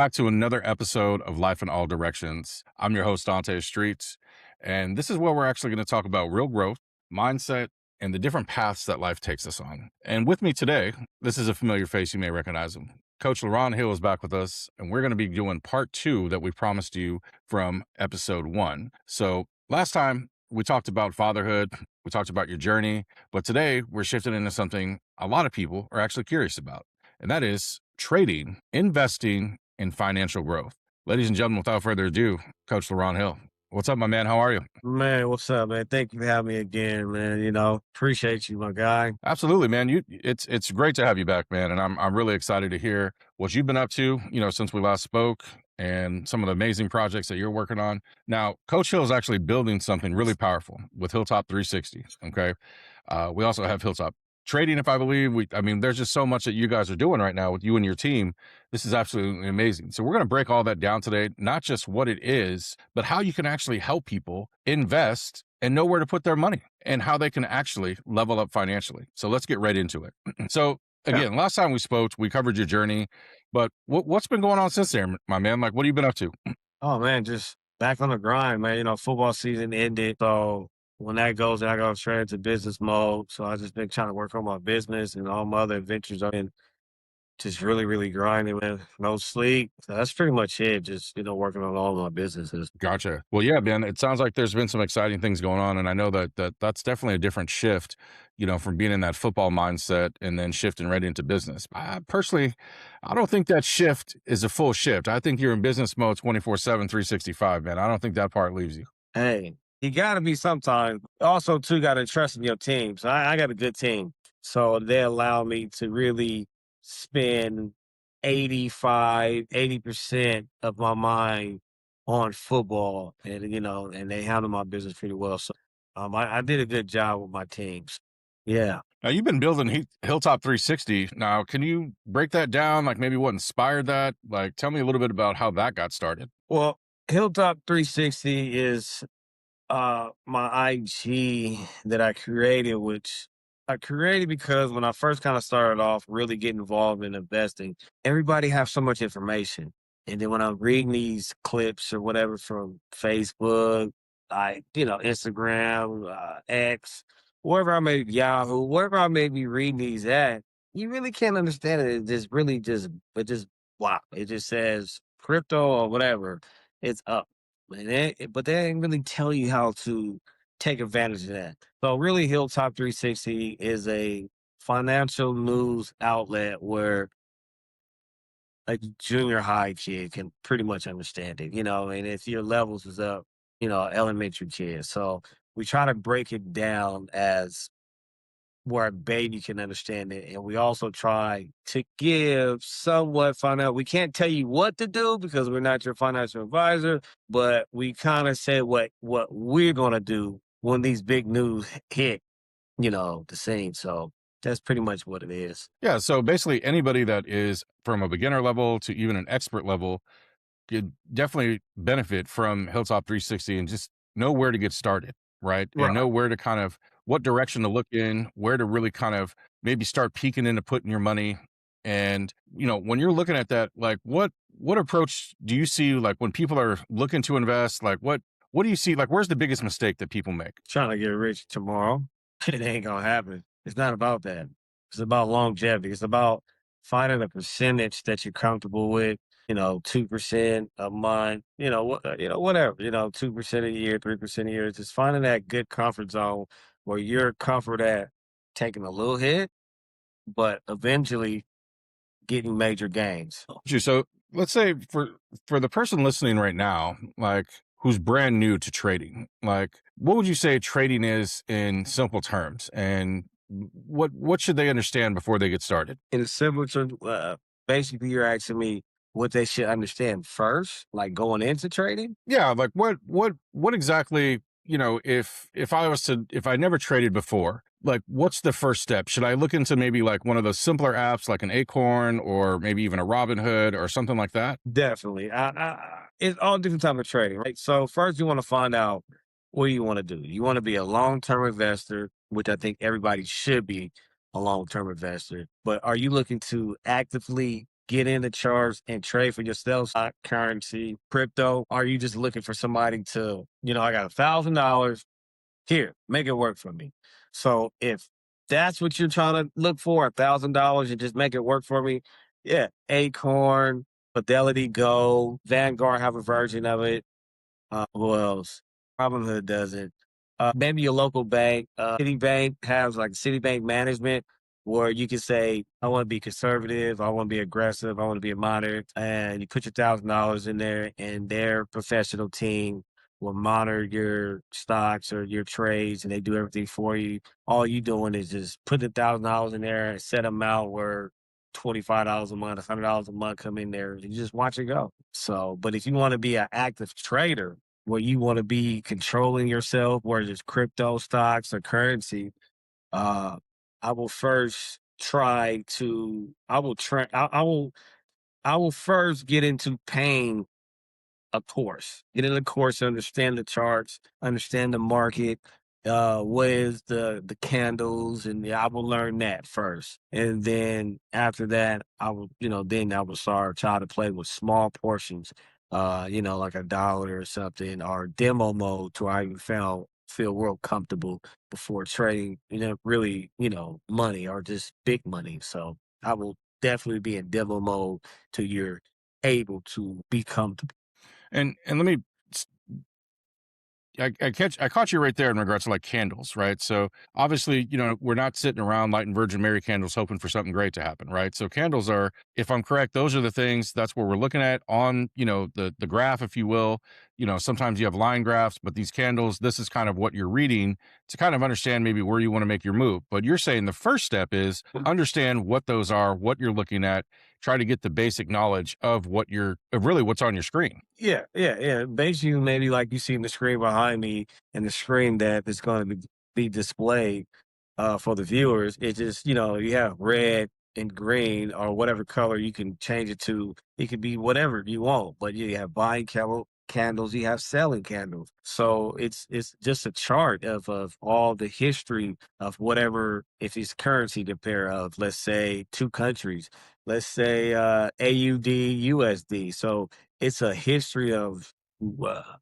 back to another episode of Life in All Directions. I'm your host, Dante Streets, and this is where we're actually going to talk about real growth, mindset, and the different paths that life takes us on. And with me today, this is a familiar face. You may recognize him. Coach Laronn Hill is back with us, and we're going to be doing part 2 that we promised you from episode 1. So last time we talked about fatherhood, we talked about your journey, but today we're shifting into something a lot of people are actually curious about, and that is trading, investing, and financial growth. Ladies and gentlemen, without further ado, Coach Laronn Hill. What's up, my man? How are you? Man, what's up, man? Thank you for having me again, man. Appreciate you, my guy. Absolutely, man. It's great to have you back, man. And I'm really excited to hear what you've been up to, since we last spoke and some of the amazing projects that you're working on. Now, Coach Hill is actually building something really powerful with Hilltop 360. Okay. We also have Hilltop Trading, if I believe. There's just so much that you guys are doing right now with you and your team. This is absolutely amazing. So we're going to break all that down today, not just what it is, but how you can actually help people invest and know where to put their money and how they can actually level up financially. So let's get right into it. So Yeah. again, last time we spoke, we covered your journey, but what's been going on since then, my man? Like, what have you been up to? Oh man, just back on the grind, man. Football season ended. So when that goes, I go straight into business mode. So I just been trying to work on my business and all my other adventures. I've been just really, really grinding, man. No sleep. So that's pretty much it. Just, working on all my businesses. Gotcha. Well, yeah, man, it sounds like there's been some exciting things going on. And I know that's definitely a different shift, from being in that football mindset and then shifting right into business. Personally, I don't think that shift is a full shift. I think you're in business mode 24/7, 365, man. I don't think that part leaves you. Hey, you gotta be sometimes. Also, too, gotta trust in your team. So I got a good team. So they allow me to really spend 80% of my mind on football. And they handle my business pretty well. So I did a good job with my teams. Yeah. Now, you've been building Hilltop 360. Now, can you break that down? Like maybe what inspired that? Like, tell me a little bit about how that got started. Well, Hilltop 360 is my IG that I created, which I created because when I first kind of started off really getting involved in investing, everybody have so much information. And then when I'm reading these clips or whatever from Facebook, Instagram, X, wherever I may Yahoo, wherever I may be reading these at, you really can't understand it. It just really just wow. It just says crypto or whatever. It's up. But they didn't really tell you how to take advantage of that. So really, Hilltop 360 is a financial news outlet where a junior high kid can pretty much understand it, and if your levels is up, elementary kids. So we try to break it down as where a baby can understand it. And we also try to give somewhat financial. We can't tell you what to do because we're not your financial advisor, but we kind of say what we're gonna do when these big news hit, the scene. So that's pretty much what it is. Yeah. So basically, anybody that is from a beginner level to even an expert level could definitely benefit from Hilltop 360 and just know where to get started, right? And Right. know where to kind of what direction to look in, where to really kind of maybe start peeking into putting your money. And when you're looking at that, like what approach do you see, like when people are looking to invest, like what do you see? Like, where's the biggest mistake that people make? Trying to get rich tomorrow. It ain't gonna happen. It's not about that. It's about longevity. It's about finding a percentage that you're comfortable with. 2% a month. Whatever. 2% a year, 3% a year. It's just finding that good comfort zone where you're comfort at taking a little hit, but eventually getting major gains. So let's say for the person listening right now, like who's brand new to trading, like what would you say trading is in simple terms, and what should they understand before they get started? In simple terms, basically, you're asking me what they should understand first, like going into trading. Yeah, like what exactly, if I never traded before, like what's the first step? Should I look into maybe like one of those simpler apps like an Acorn or maybe even a Robinhood or something like that? Definitely. It's all different type of trading, right? So first, you want to find out what you want to do. You want to be a long-term investor, which I think everybody should be a long-term investor. But are you looking to actively get in the charts and trade for yourself, stock, currency, crypto? Are you just looking for somebody to, I got $1,000 here, make it work for me. So if that's what you're trying to look for, $1,000 and just make it work for me, yeah, Acorn, Fidelity Go, Vanguard have a version of it. Who else? Robinhood does it. Maybe your local bank. Citibank has like Citibank management where you can say, I want to be conservative, I want to be aggressive, I want to be a moderate. And you put your $1,000 in there, and their professional team will monitor your stocks or your trades, and they do everything for you. All you doing is just put the $1,000 in there and set them out where $25 a month, $100 a month come in there. You just watch it go. So, but if you want to be an active trader, where you want to be controlling yourself, whether it's crypto, stocks, or currency, uh, I will first try to. I will first get into paying a course. Get in a course, understand the charts, understand the market. What is the candles, and I will learn that first, and then after that, then I will start try to play with small portions. Like $1 or something, or demo mode, to where I even feel real comfortable before trading. Really, money or just big money. So I will definitely be in demo mode till you're able to be comfortable. And let me I caught you right there in regards to like candles, right? So obviously, we're not sitting around lighting Virgin Mary candles hoping for something great to happen, right? So candles are, if I'm correct, those are the things, that's what we're looking at on, the graph, if you will. Sometimes you have line graphs, but these candles, this is kind of what you're reading to kind of understand maybe where you want to make your move. But you're saying the first step is understand what those are, what you're looking at, try to get the basic knowledge of really what's on your screen. Yeah, yeah, yeah. Basically, maybe like you see in the screen behind me and the screen that is going to be displayed for the viewers. It just, you have red and green or whatever color you can change it to. It could be whatever you want, but you have buying candles, you have selling candles. So it's just a chart of all the history of whatever, if it's currency to pair of, let's say two countries, let's say AUD, USD. So it's a history of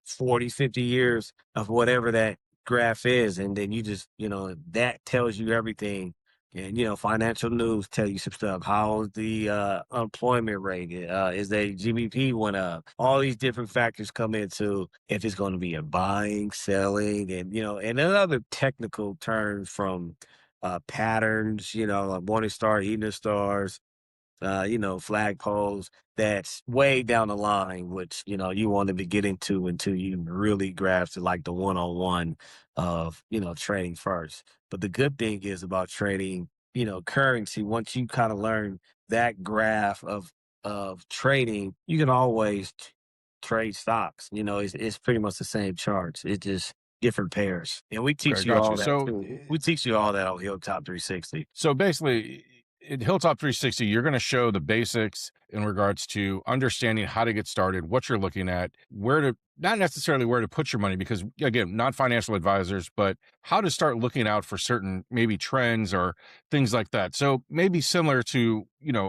40, 50 years of whatever that graph is. And then you just, that tells you everything. And, financial news tell you some stuff. How's the unemployment rate? Is the GDP went up? All these different factors come into if it's going to be a buying, selling, and another technical terms from patterns, like morning star, evening stars, flagpoles, that's way down the line, which, you want to be getting to until you really grasp it, like the one-on-one of, trading first. But the good thing is about trading, currency, once you kind of learn that graph of trading, you can always trade stocks. It's pretty much the same charts. It's just different pairs. And we Okay, teach you got all you. that too. We teach you all that on Hilltop 360. So basically, in Hilltop 360, you're going to show the basics in regards to understanding how to get started, what you're looking at, where to, not necessarily where to put your money, because again, not financial advisors, but how to start looking out for certain maybe trends or things like that. So maybe similar to,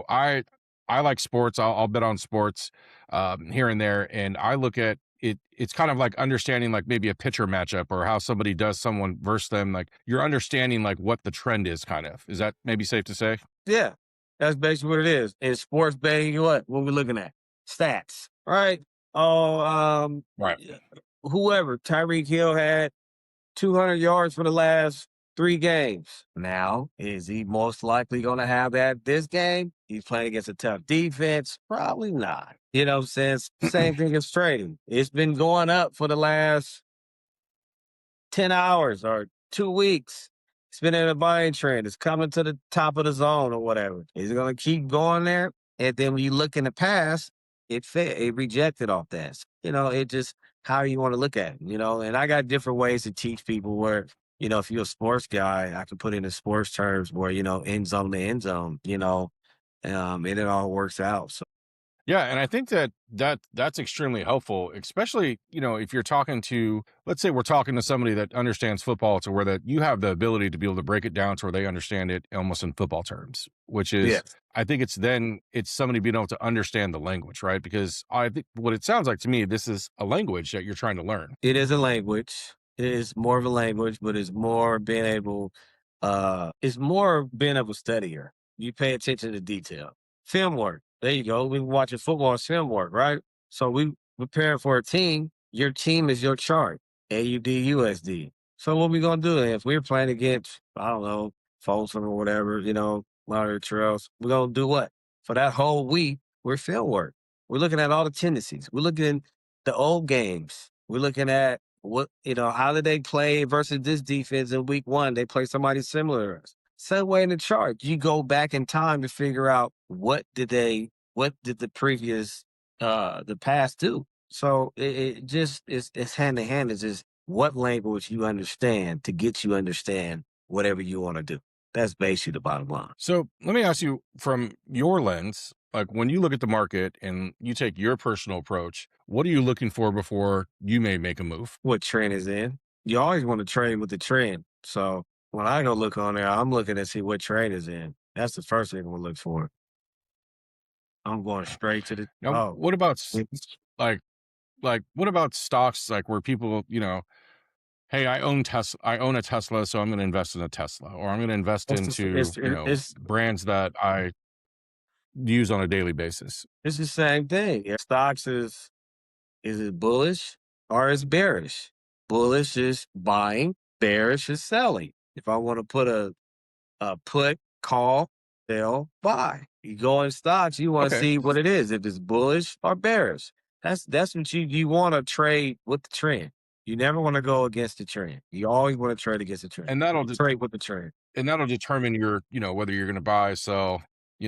I like sports. I'll bet on sports here and there. And I look at it, it's kind of like understanding like maybe a pitcher matchup or how somebody does someone versus them. Like you're understanding like what the trend is kind of. Is that maybe safe to say? Yeah, that's basically what it is. In sports betting, what we're looking at? Stats, right? Oh, Right. yeah, whoever Tyreek Hill had 200 yards for the last 3 games. Now, is he most likely going to have that this game? He's playing against a tough defense. Probably not. You know what I'm saying? Same thing as trading. It's been going up for the last 10 hours or 2 weeks. It's been in a buying trend. It's coming to the top of the zone or whatever. Is it going to keep going there? And then when you look in the past, it rejected off that. It just how you want to look at it. And I got different ways to teach people where, if you're a sports guy, I can put in the sports terms where, end zone to end zone, and it all works out. So Yeah, and I think that's extremely helpful, especially, if you're talking to, let's say we're talking to somebody that understands football to where that you have the ability to be able to break it down to where they understand it almost in football terms, which is Yes. I think it's somebody being able to understand the language, right? Because I think what it sounds like to me, this is a language that you're trying to learn. It is a language. It is more of a language, but it's more being able to studier. You pay attention to detail. Film work. There you go. We watching football is film work, right? So we preparing for a team. Your team is your chart. AUD USD. So what we gonna do if we're playing against, I don't know, Folsom or whatever, Lauderdale Trails, we're gonna do what? For that whole week, we're film work. We're looking at all the tendencies. We're looking the old games. We're looking at how did they play versus this defense in week one? They play somebody similar. Same way in the chart. You go back in time to figure out what did the previous the past do. So it just it's hand in hand. It's just what language you understand to get you understand whatever you want to do. That's basically the bottom line. So let me ask you from your lens, like when you look at the market and you take your personal approach, what are you looking for before you may make a move? What trend is in. You always want to trade with the trend. So when I go look on there, I'm looking to see what trade is in. That's the first thing I'm gonna look for. I'm going straight to the Now, oh. what about It's like what about stocks like where people, hey, I own a Tesla, so I'm going to invest in a Tesla, or I'm going to invest into, brands that I use on a daily basis. it's the same thing. Stocks is it bullish or is bearish? Bullish is buying, bearish is selling. If I want to put a put, call, sell, buy. You go in stocks, you want to Okay. see what it is, if it's bullish or bearish. That's what you want to trade with the trend. You never want to go against the trend. You always want to trade against the trend. And Trade with the trend. that'll determine your, whether you're going to buy, sell,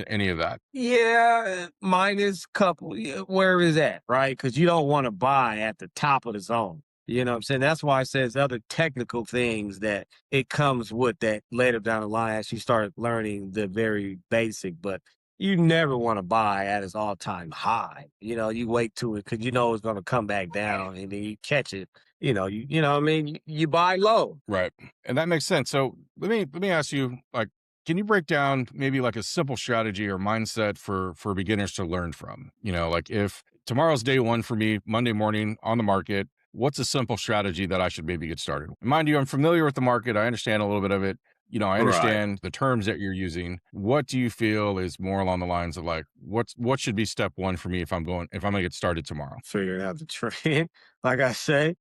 any of that. Yeah, minus couple. Yeah, where is that, right? Because you don't want to buy at the top of the zone. You know what I'm saying? That's why it says other technical things that it comes with that later down the line as you start learning the very basic. But you never want to buy at its all time high. You wait to it because you know it's going to come back down and then you catch it. You know what I mean? You buy low. Right. And that makes sense. So let me ask you, like, can you break down maybe like a simple strategy or mindset for beginners to learn from? Like if tomorrow's day one for me, Monday morning on the market, what's a simple strategy that I should maybe get started? Mind you, I'm familiar with the market. I understand a little bit of it. I Right. understand the terms that you're using. What do you feel is more along the lines of like what should be step one for me if I'm gonna get started tomorrow? Figuring out the trend. Like I say,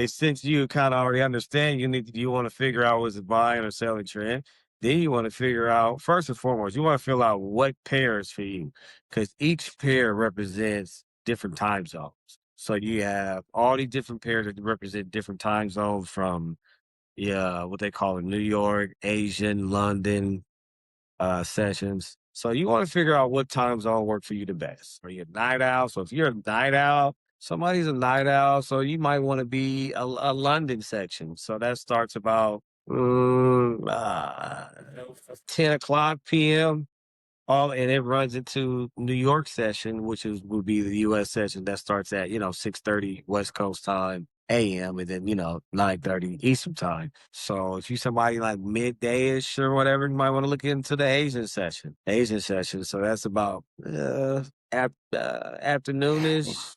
since you kind of already understand, you want to figure out what's a buying or selling trend. Then you want to figure out first and foremost, you want to fill out what pairs for you, because each pair represents different time zones. So you have all these different pairs that represent different time zones from yeah, what they call it, New York, Asian, London, sessions. So you want to figure out what time zone work for you the best. Are you a night owl? So if you're a night owl, somebody's a night owl. So you might want to be a London section. So that starts about 10 o'clock p.m. And it runs into New York session, which would be the US session that starts at, 6:30 West Coast time AM and then, 9:30 Eastern time. So if you somebody like midday-ish or whatever, you might want to look into the Asian session. Asian session. So that's about afternoonish,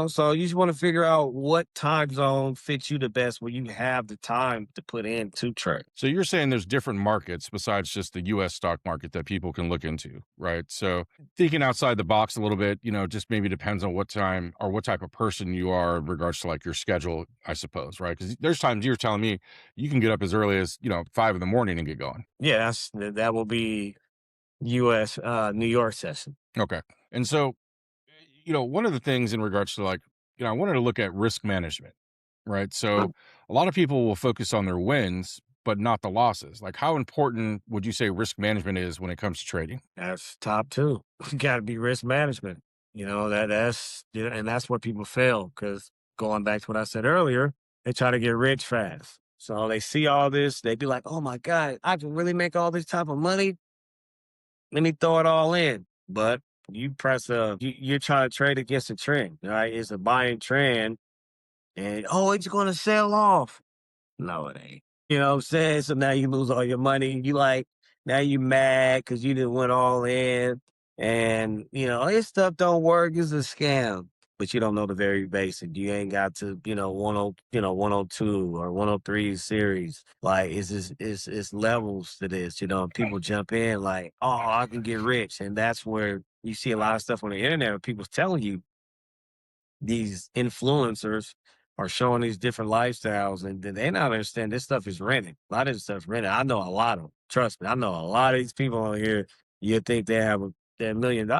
so you just want to figure out what time zone fits you the best where you have the time to put in to trade. So you're saying there's different markets besides just the US stock market that people can look into, right? So thinking outside the box a little bit, just maybe depends on what time or what type of person you are in regards to like your schedule, I suppose, right? Because there's times you're telling me you can get up as early as, 5 in the morning and get going. Yeah, that will be US, New York session. Okay. And so, one of the things in regards to like, I wanted to look at risk management, right? So a lot of people will focus on their wins, but not the losses. Like, how important would you say risk management is when it comes to trading? That's top two. You got to be risk management. And that's what people fail because going back to what I said earlier, they try to get rich fast. So they see all this, they be like, "Oh my God, I can really make all this type of money. Let me throw it all in." But you're trying to trade against a trend, right? It's a buying trend, and oh, it's going to sell off. No, it ain't. You know what I'm saying? So now you lose all your money. Now you mad because you didn't went all in. And, this stuff don't work. It's a scam. But you don't know the very basic. You ain't got to, 102 or 103 series. Like it's levels to this, people jump in like, oh, I can get rich. And that's where you see a lot of stuff on the internet where people's telling you these influencers are showing these different lifestyles and they not understand this stuff is rented. A lot of this stuff's rented. I know a lot of them. Trust me, I know a lot of these people on here. You think they have that $1 million.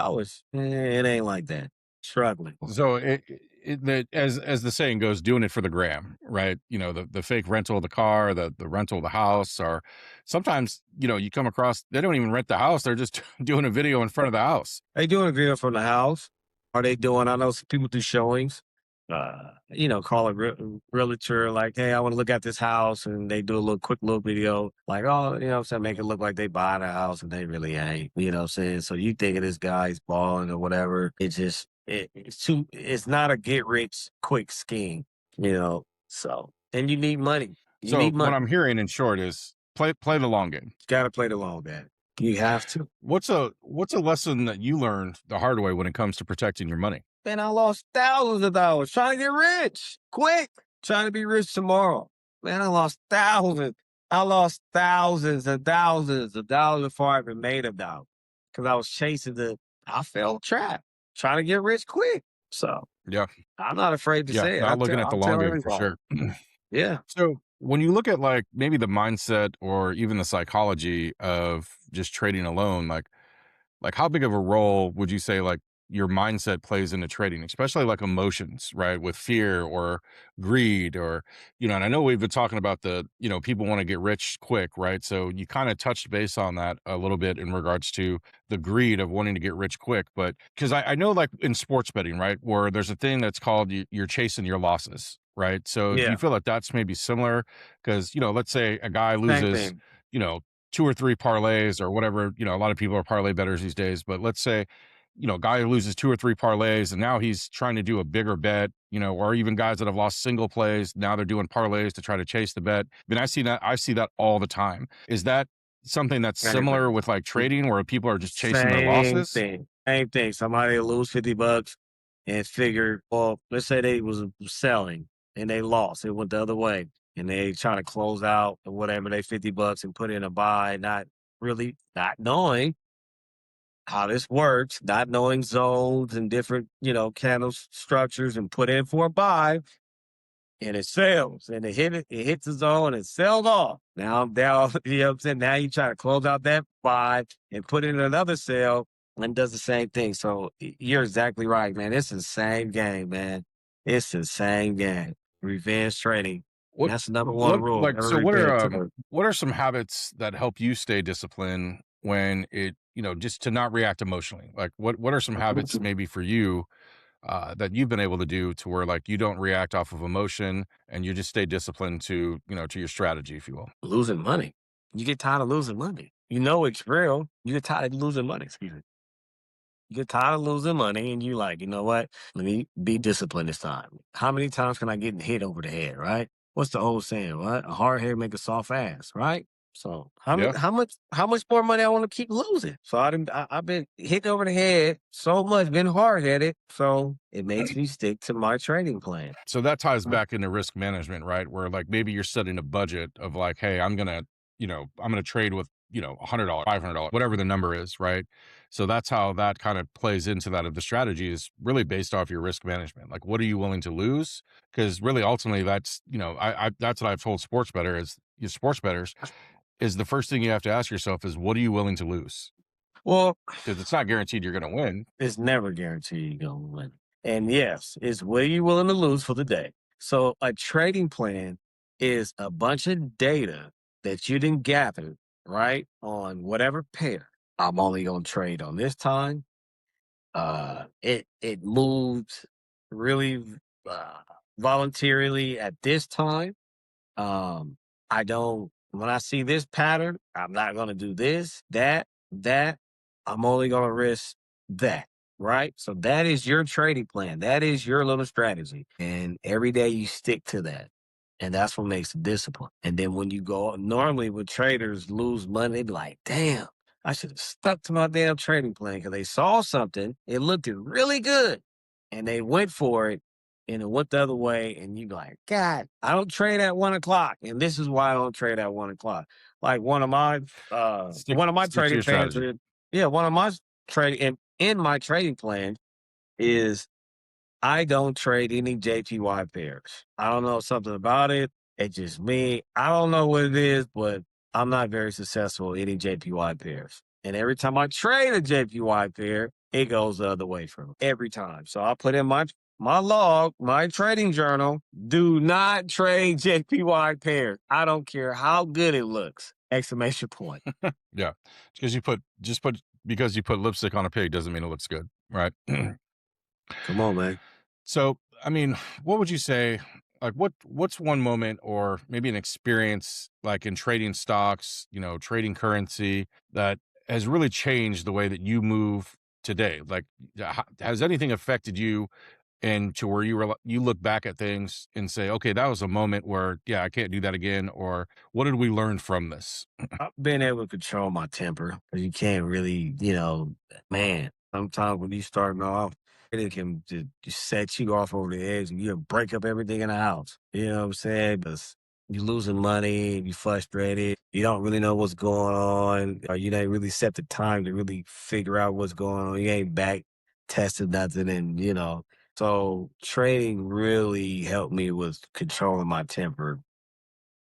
It ain't like that. Struggling. So as the saying goes, doing it for the gram, right? The fake rental of the car, the rental of the house, or sometimes you come across they don't even rent the house; they're just doing a video in front of the house. They doing a video from the house. Are they doing? I know some people do showings. Call a realtor like, hey, I want to look at this house, and they do a quick little video, like, oh, what I'm saying, make it look like they buy the house, and they really ain't. You know what I'm saying? So you think of this guy's balling or whatever? It's not a get rich quick scheme. So and you need money. You So need what money. I'm hearing, in short, is play the long game. You got to play the long game. You have to. What's a lesson that you learned the hard way when it comes to protecting your money? Man, I lost thousands of dollars trying to get rich quick, trying to be rich tomorrow. Man, I lost thousands. I lost thousands and thousands of dollars before I even made a dollar because I was I fell trap trying to get rich quick. So Yeah, I'm not afraid to yeah, say it. not looking at the I'll long tell game for everybody. sure. Yeah. So when you look at like maybe the mindset or even the psychology of just trading alone, like how big of a role would you say like your mindset plays into trading, especially like emotions, right? With fear or greed or, and I know we've been talking about people want to get rich quick, right? So you kind of touched base on that a little bit in regards to the greed of wanting to get rich quick. But because I know like in sports betting, right, where there's a thing that's called you're chasing your losses, right? So do you Yeah. feel like that's maybe similar? Because, let's say a guy Same loses, thing. you know, two or three parlays or whatever. A lot of people are parlay bettors these days, but let's say, guy who loses two or three parlays and now he's trying to do a bigger bet, or even guys that have lost single plays. Now they're doing parlays to try to chase the bet. I mean, I see that all the time. Is that something that's Same similar with like thing. trading where people are just chasing their Same losses? thing. Same thing. Somebody will lose $50 and figure, well, let's say they was selling and they lost. It went the other way. And they try to close out or whatever they $50 and put in a buy, not knowing how this works, not knowing zones and different, candle structures and put in for a buy and it sells and it hits the zone and sells off. Now I'm down, you know what I'm saying? Now you try to close out that buy and put in another sale and does the same thing. So you're exactly right, man. It's the same game, man. It's the same game. Revenge trading. What That's the number one what rule. like Never so revenge trade. what are some habits that help you stay disciplined when just to not react emotionally? Like what are some habits maybe for you that you've been able to do to where like you don't react off of emotion and you just stay disciplined to to your strategy, if you will? Losing money. You get tired of losing money. You know it's real. You get tired of losing money. Excuse me. You get tired of losing money and you like, you know what? Let me be disciplined this time. How many times can I get hit over the head, right? What's the old saying, what? A hard head make a soft ass, right? So Yeah. how much more money I want to keep losing? So I've been hit over the head so much, been hard headed. So it makes me stick to my trading plan. So that ties back into risk management, right? Where like maybe you're setting a budget of like, hey, I'm gonna trade with, $100, $500, whatever the number is, right? So that's how that kind of plays into that of the strategy is really based off your risk management. Like, what are you willing to lose? Because really, ultimately, that's that's what I've told sports bettors is the first thing you have to ask yourself is what are you willing to lose? Well, Because it's not guaranteed you're going to win. it's never guaranteed you're gonna win. And yes, it's what are you willing to lose for the day. So a trading plan is a bunch of data that you didn't gather, right? On whatever pair. I'm only gonna trade on this time. It moves really uh, voluntarily at this time. Um, I don't when I see this pattern, I'm not gonna do this, that. I'm only gonna risk that. right? So that is your trading plan. That is your little strategy. And every day you stick to that. And that's what makes the discipline. And then when you go, normally when traders lose money, they be like, damn, I should have stuck to my damn trading plan because they saw something, it looked really good, and they went for it and it went the other way. And you be like, God, I don't trade at 1 o'clock. And this is why I don't trade at 1 o'clock. Like Stick one of my stick to trading your plans strategy. is, yeah, one of my trading in my trading plan is I don't trade any JPY pairs. I don't know something about it. It's just me. I don't know what it is, but I'm not very successful in any JPY pairs. And every time I trade a JPY pair, it goes the other way from every time. So I put in my log, my trading journal. Do not trade JPY pairs. I don't care how good it looks. Exclamation point. Yeah, because you put lipstick on a pig doesn't mean it looks good, right? Come on, man. So, I mean, what would you say? Like, what's one moment or maybe an experience, like in trading stocks, trading currency, that has really changed the way that you move today? Like, has anything affected you, and to where you look back at things and say, okay, that was a moment where, yeah, I can't do that again, or what did we learn from this? I've been able to control my temper because you can't really, man, sometimes when you starting off, it can just set you off over the edge and you break up everything in the house. You know what I'm saying? Because you're losing money, you're frustrated, you don't really know what's going on, or you ain't really set the time to really figure out what's going on. You ain't back tested nothing, and. So trading really helped me with controlling my temper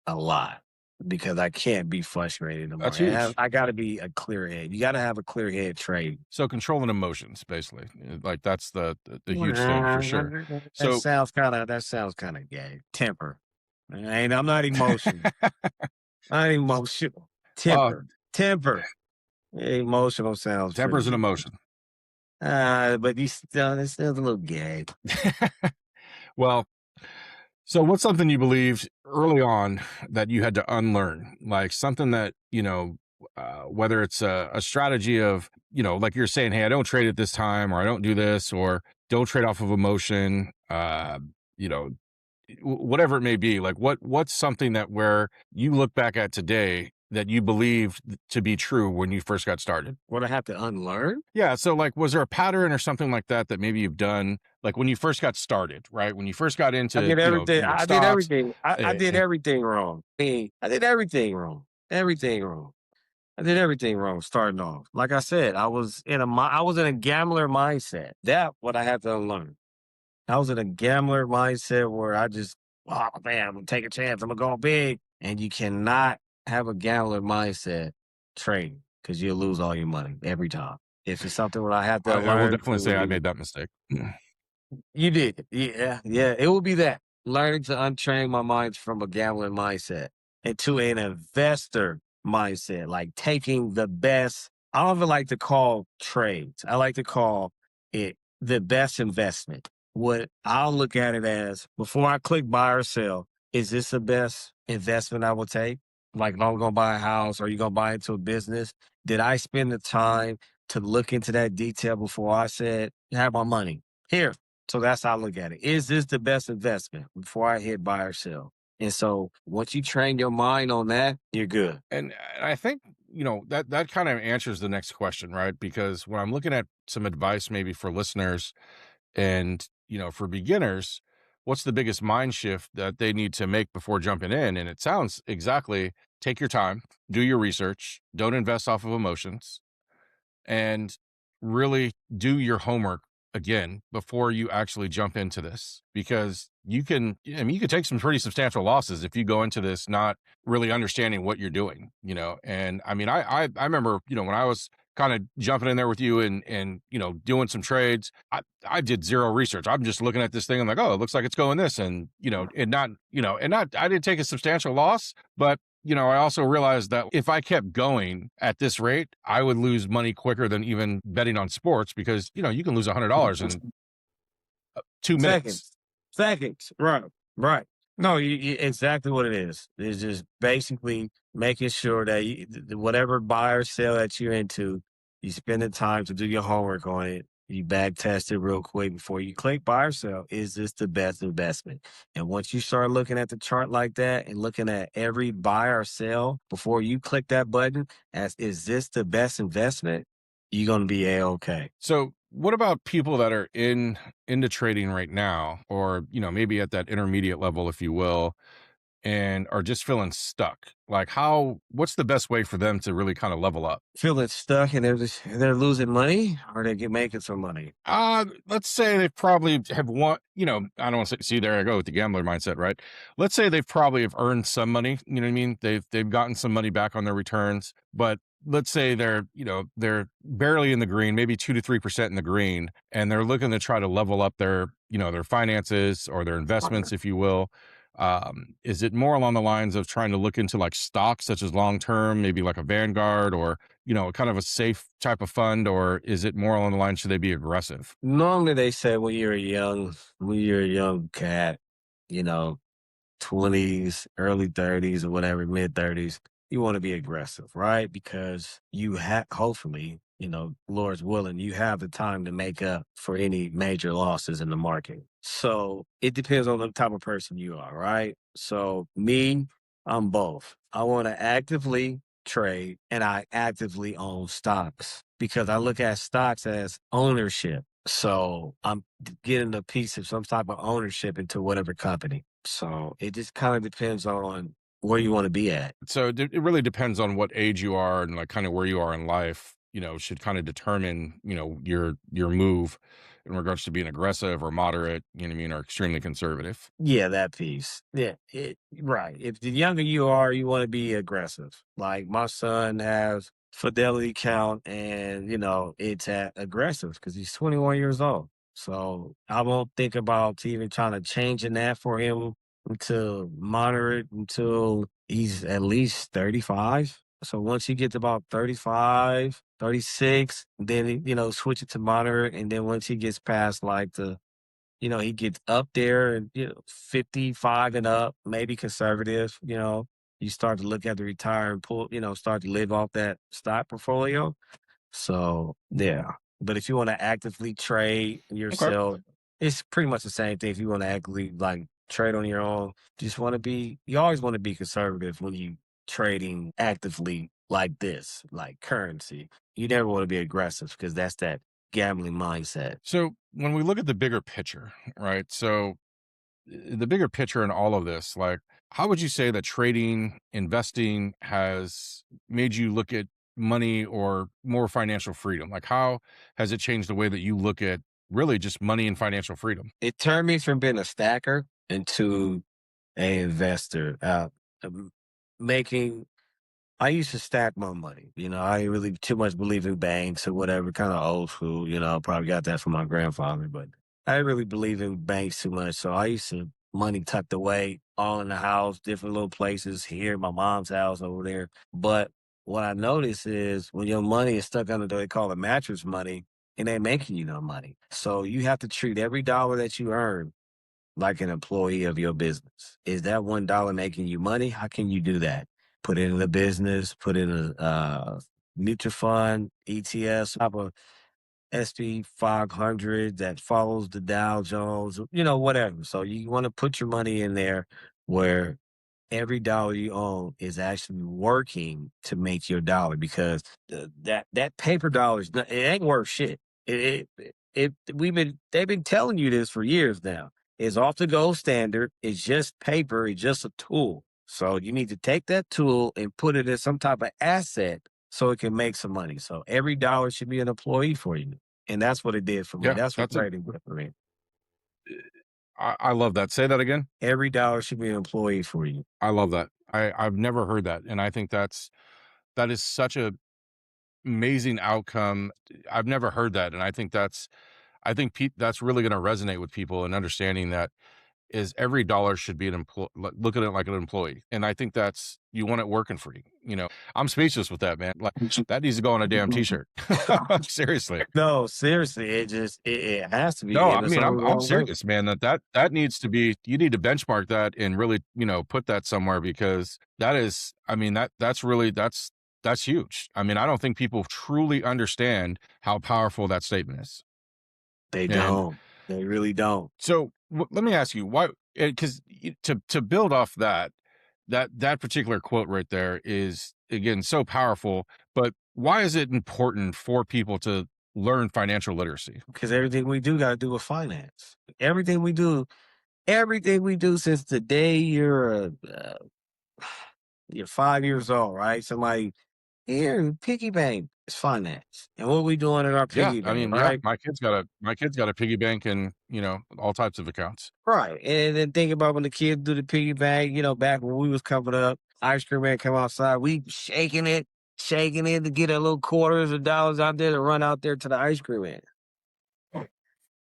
a lot because I can't be frustrated no more. That's huge. I got to be a clear head. You got to have a clear head trade. So controlling emotions, basically, like that's the huge thing for sure. That So, sounds kind of gay. Temper. I'm not emotional. I'm emotional. uh, Temper. Emotional sounds temper's an pretty. emotion. But it's still a little gay. Well, so what's something you believed early on that you had to unlearn? Like something that, whether it's a strategy of, like you're saying, hey, I don't trade at this time, or I don't do this, or don't trade off of emotion, you know, whatever it may be. Like what's something that where you look back at today that you believed to be true when you first got started? What I have to unlearn? Yeah. So, like, was there a pattern or something like that that maybe you've done, like when you first got started, right? When you first got I into, did everything. I did stocks. everything. I did And everything wrong. I did everything wrong. Everything wrong. I did everything wrong starting off. Like I said, I was in a gambler mindset. That what I had to unlearn. I was in a gambler mindset where I just, oh man, I'm gonna take a chance. I'm gonna go big. And you cannot have a gambler mindset trading because you'll lose all your money every time. If it's something where I have to I will learn, definitely it say would I be made that mistake. you did. Yeah, yeah. It would be that. Learning to untrain my mind from a gambling mindset into an investor mindset, like taking the best. I don't even like to call trades. I like to call it the best investment. What I'll look at it as before I click buy or sell, is this the best investment I will take? Like if I'm gonna buy a house or you gonna buy into a business, did I spend the time to look into that detail before I said, have my money? Here, so that's how I look at it. Is this the best investment before I hit buy or sell? And so once you train your mind on that, you're good. And I think, that kind of answers the next question, right? Because when I'm looking at some advice maybe for listeners and, for beginners, what's the biggest mind shift that they need to make before jumping in? And it sounds exactly, take your time, do your research, don't invest off of emotions, and really do your homework again before you actually jump into this, because you can take some pretty substantial losses if you go into this not really understanding what you're doing, and I mean, I remember, when I was kind of jumping in there with you and doing some trades, I did zero research. I'm just looking at this thing. I'm like, oh, it looks like it's going this, and not I didn't take a substantial loss, but I also realized that if I kept going at this rate, I would lose money quicker than even betting on sports, because, you can lose $100 in 2 minutes. Seconds. Seconds. Right. Right. No, exactly what it is. It's just basically making sure that whatever buy or sell that you're into, you spend the time to do your homework on it. You back test it real quick before you click buy or sell. Is this the best investment? And once you start looking at the chart like that and looking at every buy or sell before you click that button, as is this the best investment? You're gonna be a-okay. So, what about people that are into trading right now, or maybe at that intermediate level, if you will, and are just feeling stuck? Like, what's the best way for them to really kind of level up? Feeling stuck and they're losing money or they get making some money. Let's say they probably have won, I don't want to say, see, there I go with the gambler mindset, right? Let's say they've probably have earned some money, you know what I mean? They've gotten some money back on their returns, but let's say they're barely in the green, maybe 2 to 3% in the green, and they're looking to try to level up their finances or their investments, if you will. Is it more along the lines of trying to look into like stocks such as long term, maybe like a Vanguard, or kind of a safe type of fund, or is it more along the line, should they be aggressive? Normally they say when you're a young cat, you know, 20s, early 30s or whatever, mid 30s, you want to be aggressive, right? Because you have, hopefully, Lord's willing, you have the time to make up for any major losses in the market. So it depends on the type of person you are, right? So me, I'm both. I want to actively trade and I actively own stocks because I look at stocks as ownership. So I'm getting a piece of some type of ownership into whatever company. So it just kind of depends on where you want to be at. So it really depends on what age you are and like kind of where you are in life, should kind of determine, your move in regards to being aggressive or moderate, you know what I mean, or extremely conservative. Yeah, that piece. Yeah, right. If the younger you are, you want to be aggressive. Like my son has fidelity count and, it's at aggressive because he's 21 years old. So I won't think about even trying to changing that for him until moderate until he's at least 35. So once he gets about 35, 36, then, switch it to moderate. And then once he gets past like he gets up there and 55 and up, maybe conservative, you start to look at the retire and pull, start to live off that stock portfolio. So yeah. But if you want to actively trade Okay. yourself, it's pretty much the same thing. If you want to actively like trade on your own, you always want to be conservative when you trading actively like this, like currency. You never want to be aggressive because that's that gambling mindset. So when we look at the bigger picture, right? So the bigger picture in all of this, like, how would you say that trading, investing has made you look at money or more financial freedom? Like, how has it changed the way that you look at really just money and financial freedom? It turned me from being a stacker into a investor. Um, making I used to stack my money. I didn't really too much believe in banks or whatever, kind of old school. Probably got that from my grandfather, but I didn't really believe in banks too much. So I used to money tucked away, all in the house, different little places here, my mom's house over there. But what I noticed is when your money is stuck under they call it mattress money, it ain't making you no money. So you have to treat every dollar that you earn like an employee of your business. Is that $1 making you money? How can you do that? Put it in a business, put in a mutual fund, ETS, type of SP 500 that follows the Dow Jones, whatever. So you want to put your money in there where every dollar you own is actually working to make your dollar because that paper dollar it ain't worth shit. They've been telling you this for years now. It's off the gold standard. It's just paper. It's just a tool. So you need to take that tool and put it in some type of asset so it can make some money. So every dollar should be an employee for you. And that's what it did for me. Yeah, That's what that's a, trading did for me. I love that. Say that again. Every dollar should be an employee for you. I love that. I've never heard that. And I think that is such a amazing outcome. I've never heard that. And I think that's really going to resonate with people and understanding that is every dollar should be an employee. Look at it like an employee, and I think that's you want it working for you. I'm speechless with that, man. Like that needs to go on a damn t-shirt. Seriously. No, seriously, it has to be, No, I and it's mean only I'm one way. serious, man. That needs to be. You need to benchmark that and really put that somewhere because that is. I mean that's really that's huge. I mean I don't think people truly understand how powerful that statement is. They And don't. They really don't. so let me ask you why, because to build off that, that particular quote right there is again so powerful, but why is it important for people to learn financial literacy? Because everything we do got to do with finance. Everything we do since the day you're 5 years old, right? Somebody here, piggy bank is finance, and what we doing in our Yeah, piggy I bank, mean, yeah, right? my kid's got a piggy bank and all types of accounts. Right, and then think about when the kids do the piggy bank. Back when we was coming up, ice cream man come outside, we shaking it to get a little quarters or dollars out there to run out there to the ice cream man.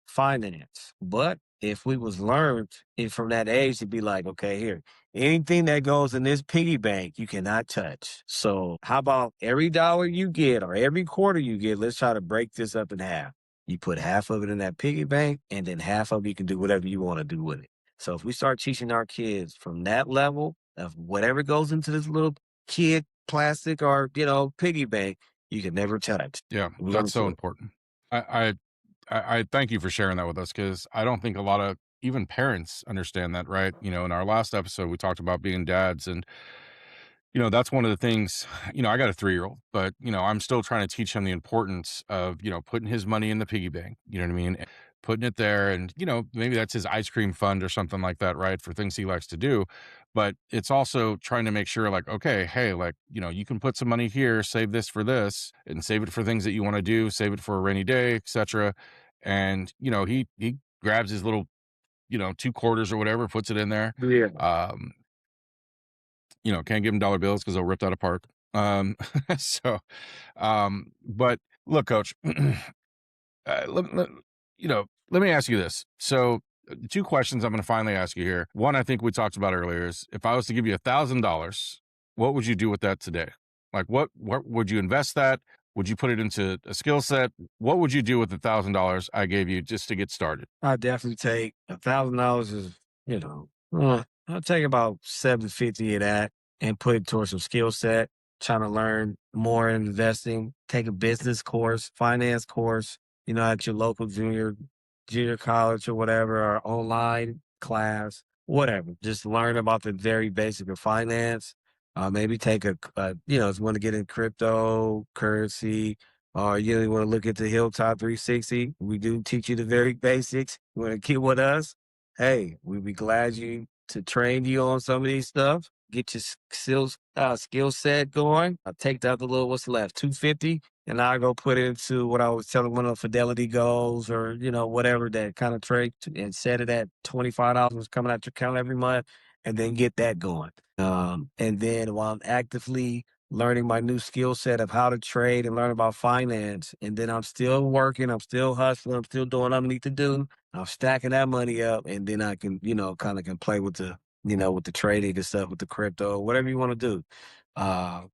Finance. But if we was learned from that age to be like, okay, here, anything that goes in this piggy bank, you cannot touch. So how about every dollar you get or every quarter you get, let's try to break this up in half. You put half of it in that piggy bank, and then half of it you can do whatever you want to do with it. So if we start teaching our kids from that level of whatever goes into this little kid plastic or piggy bank, you can never touch. Yeah, We learn that's it so to important. I I I thank you for sharing that with us because I don't think a lot of even parents understand that, right? In our last episode, we talked about being dads, and that's one of the things. I got a 3-year-old, but I'm still trying to teach him the importance of putting his money in the piggy bank. You know what I mean? Putting it there, and maybe that's his ice cream fund or something like that, right? For things he likes to do. But it's also trying to make sure, like, okay, hey, like, you can put some money here, save this for this, and save it for things that you want to do, save it for a rainy day, etc. And he grabs his little 2 quarters or whatever, puts it in there. Yeah. Um, can't give him dollar bills because they'll rip that apart. So, but look, coach, let me ask you this. So, the 2 questions I'm going to finally ask you here. One, I think we talked about earlier is if I was to give you $1,000, what would you do with that today? Like, what would you invest that? Would you put it into a skill set? What would you do with $1,000 I gave you just to get started? I definitely take $1,000 is, I'll take about 750 of that and put it towards some skill set, trying to learn more in investing, take a business course, finance course, at your local junior college or whatever, or online class, whatever. Just learn about the very basic of finance. Maybe take if you want to get in cryptocurrency, or you want to look at the Hilltop 360, we do teach you the very basics. You want to keep with us? Hey, we'd be glad to train you on some of these stuff. Get your skill set going. I'll take the other little what's left, 250, and I go put it into what I was telling one of the fidelity goals or whatever that kind of trade and set it at $25 coming out your account every month, and then get that going. And then while I'm actively learning my new skill set of how to trade and learn about finance. And then I'm still working, I'm still hustling, I'm still doing what I need to do. I'm stacking that money up, and then I can, kind of can play with with the trading and stuff, with the crypto, whatever you want to do.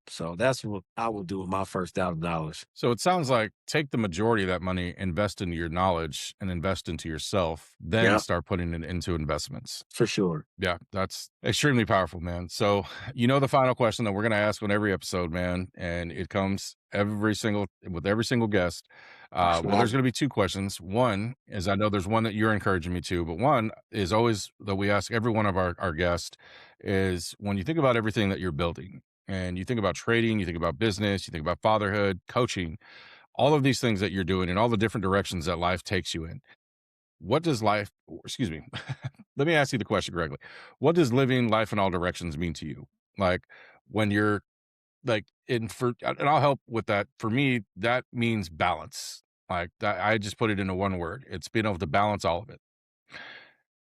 So that's what I will do with my first $1,000. So it sounds like take the majority of that money, invest into your knowledge and invest into yourself, then Yeah, start putting it into investments. for sure. Yeah, that's extremely powerful, man. So, the final question that we're going to ask on every episode, man, and it comes every single guest. Well, there's going to be 2 questions. One is I know there's one that you're encouraging me to, but one is always that we ask every one of our guests is when you think about everything that you're building and you think about trading, you think about business, you think about fatherhood, coaching, all of these things that you're doing and all the different directions that life takes you in. What does life, or excuse me, let me ask you the question correctly. What does living life in all directions mean to you? Like when you're like and I'll help with that. For me, that means balance. Like that, I just put it into one word. It's being able to balance all of it.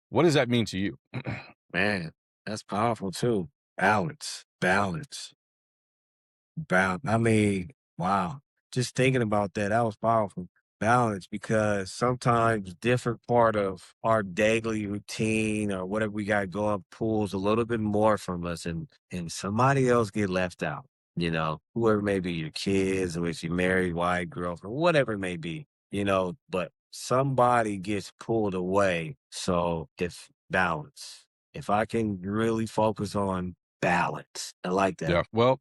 What does that mean to you? Man, that's powerful too. Balance, balance. I mean, wow. Just thinking about that, that was powerful. Balance, because sometimes different part of our daily routine or whatever we got going pulls a little bit more from us, and somebody else get left out. Whoever may be your kids, or if you married, wife, girlfriend, whatever it may be, but somebody gets pulled away. So if balance, if I can really focus on balance, I like that. Yeah. Well,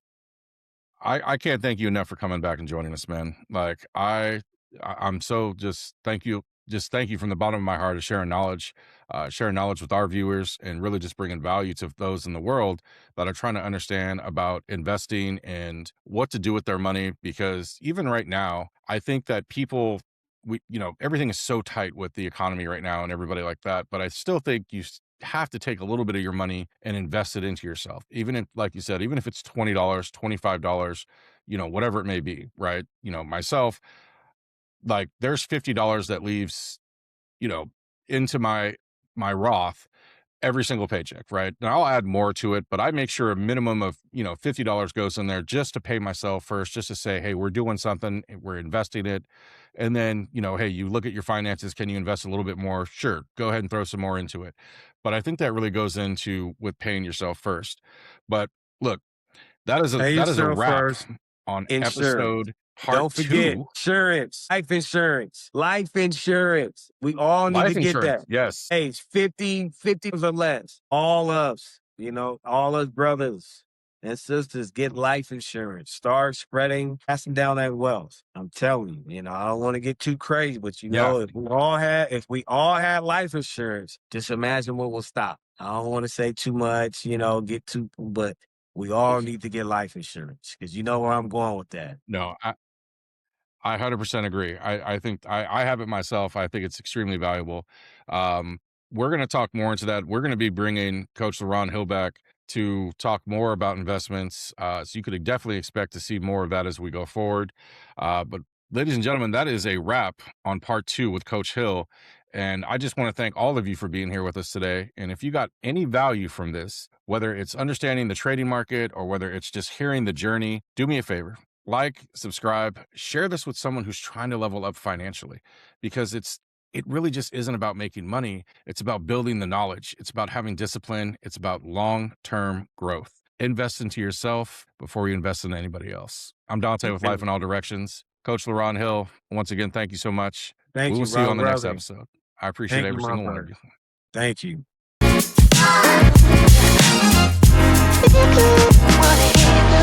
I can't thank you enough for coming back and joining us, man. Like I'm so just thank you just thank you from the bottom of my heart of sharing knowledge with our viewers, and really just bringing value to those in the world that are trying to understand about investing and what to do with their money. Because even right now, I think that everything is so tight with the economy right now and everybody like that. But I still think have to take a little bit of your money and invest it into yourself. Even if, like you said, even if it's $20, $25, whatever it may be, right? Myself, like there's $50 that leaves, you know, into my Roth every single paycheck, right? And I'll add more to it, but I make sure a minimum of, $50 goes in there just to pay myself first, just to say, hey, we're doing something, we're investing it. And then, hey, you look at your finances, can you invest a little bit more? Sure, go ahead and throw some more into it. But I think that really goes into with paying yourself first. But look, Pay that is a yourself wrap first. on Insurance. episode part Don't forget 2. insurance, life insurance, life insurance. We all need to Life get insurance. that. Yes. Hey, it's 50 or less. All us, all us brothers and sisters get life insurance. Start spreading, passing down that wealth. I'm telling you, I don't want to get too crazy, but Yeah. if we all had life insurance, just imagine what will stop. I don't want to say too much, get too, but we all need to get life insurance because you know where I'm going with that. No, I 100% agree. I think I have it myself. I think it's extremely valuable. Um, we're going to talk more into that. We're going to be bringing Coach Laronn Hill back to talk more about investments. So you could definitely expect to see more of that as we go forward. But ladies and gentlemen, that is a wrap on part 2 with Coach Hill. And I just want to thank all of you for being here with us today. And if you got any value from this, whether it's understanding the trading market or whether it's just hearing the journey, do me a favor, like, subscribe, share this with someone who's trying to level up financially, because it really just isn't about making money. It's about building the knowledge. It's about having discipline. It's about long-term growth. Invest into yourself before you invest in anybody else. I'm Dante with Life And in All Directions. Coach Laronn Hill, once again, thank you so much. We thank will you, see you brother, on the next brother. episode. I appreciate Thank you, every my single one of brother. you. Thank you.